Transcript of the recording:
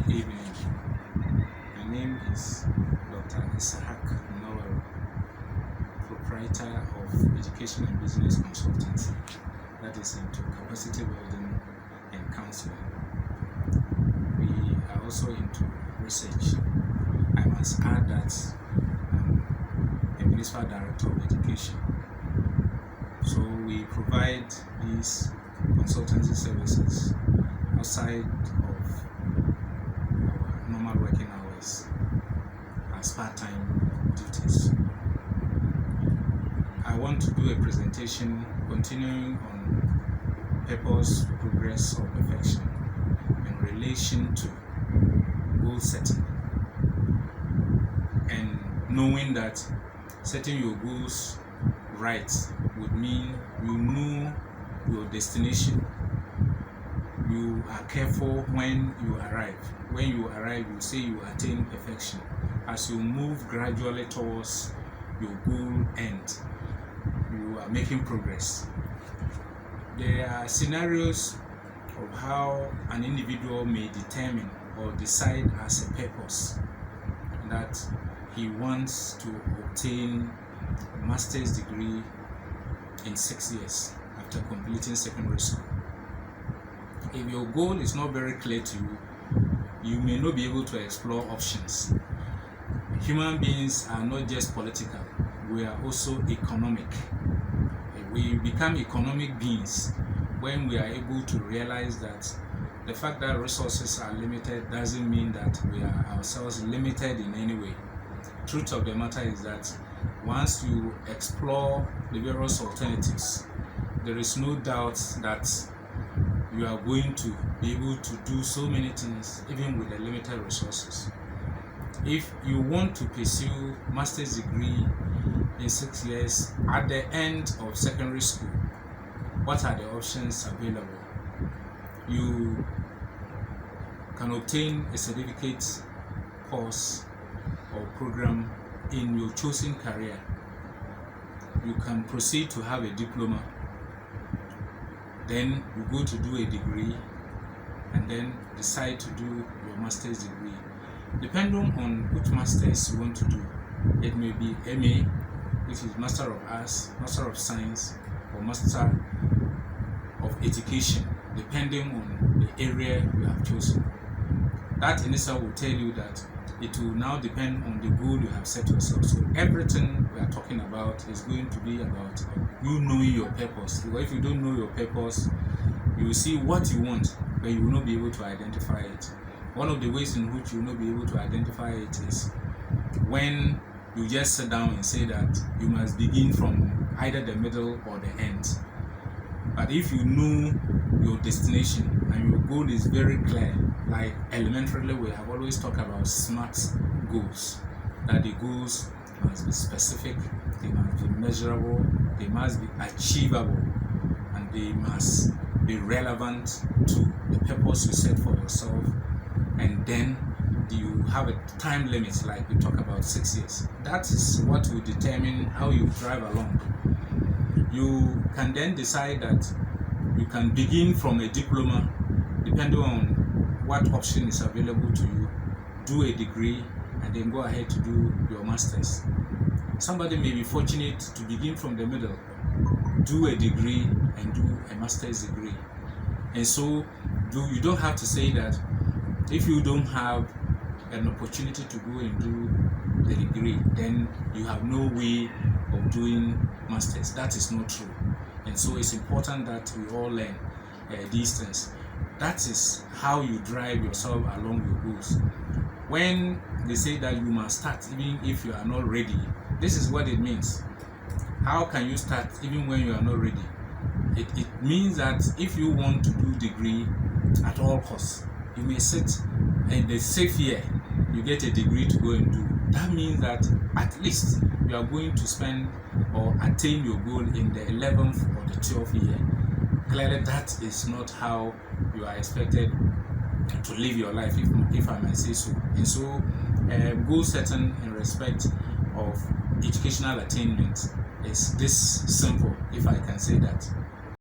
Good evening. My name is Dr Issahaque Munawaru, Proprietor of Education and Business Consultancy, that is into capacity building and counselling. We are also into research. I must add that I'm a Municipal Director of Education. So we provide these consultancy services outside of our normal working hours as part-time duties. I want to do a presentation continuing on purpose, progress, or perfection in relation to goal setting, and knowing that setting your goals right would mean you know your destination. You are careful when you arrive. When you arrive, you say you attain perfection. As you move gradually towards your goal end, you are making progress. There are scenarios of how an individual may determine or decide as a purpose that he wants to obtain a master's degree in 6 years after completing secondary school. If your goal is not very clear to you, you may not be able to explore options. Human beings are not just political, we are also economic. We become economic beings when we are able to realize that the fact that resources are limited doesn't mean that we are ourselves limited in any way. Truth of the matter is that once you explore the various alternatives, there is no doubt that you are going to be able to do so many things even with the limited resources. If you want to pursue master's degree in 6 years at the end of secondary school, what are the options available? You can obtain a certificate course or program in your chosen career. You can proceed to have a diploma. Then you go to do a degree and then decide to do your master's degree. Depending on which master's you want to do, it may be MA, which is Master of Arts, Master of Science, or Master of Education, depending on the area you have chosen. That in itself will tell you that it will now depend on the goal you have set yourself. So everything we are talking about is going to be about you knowing your purpose. Because if you don't know your purpose, you will see what you want, but you will not be able to identify it. One of the ways in which you will not be able to identify it is when you just sit down and say that you must begin from either the middle or the end. But if you know your destination and your goal is very clear, like elementarily we have always talked about SMART goals, that the goals must be specific, they must be measurable, they must be achievable, and they must be relevant to the purpose you set for yourself. And then you have a time limit, like we talk about 6 years. That is what will determine how you drive along. You can then decide that you can begin from a diploma, depending on what option is available to you, do a degree, and then go ahead to do your master's. Somebody may be fortunate to begin from the middle, do a degree, and do a master's degree. And so you don't have to say that if you don't have an opportunity to go and do the degree, then you have no way of doing masters. That is not true. And so it's important that we all learn these things. That is how you drive yourself along your goals. When they say that you must start even if you are not ready, this is what it means. How can you start even when you are not ready? It means that if you want to do degree at all costs, you may sit in the safe year, you get a degree to go and do. That means that at least you are going to spend or attain your goal in the 11th or the 12th year. Clearly, that is not how you are expected to live your life, if I might say so. And so, goal setting in respect of educational attainment is this simple, if I can say that.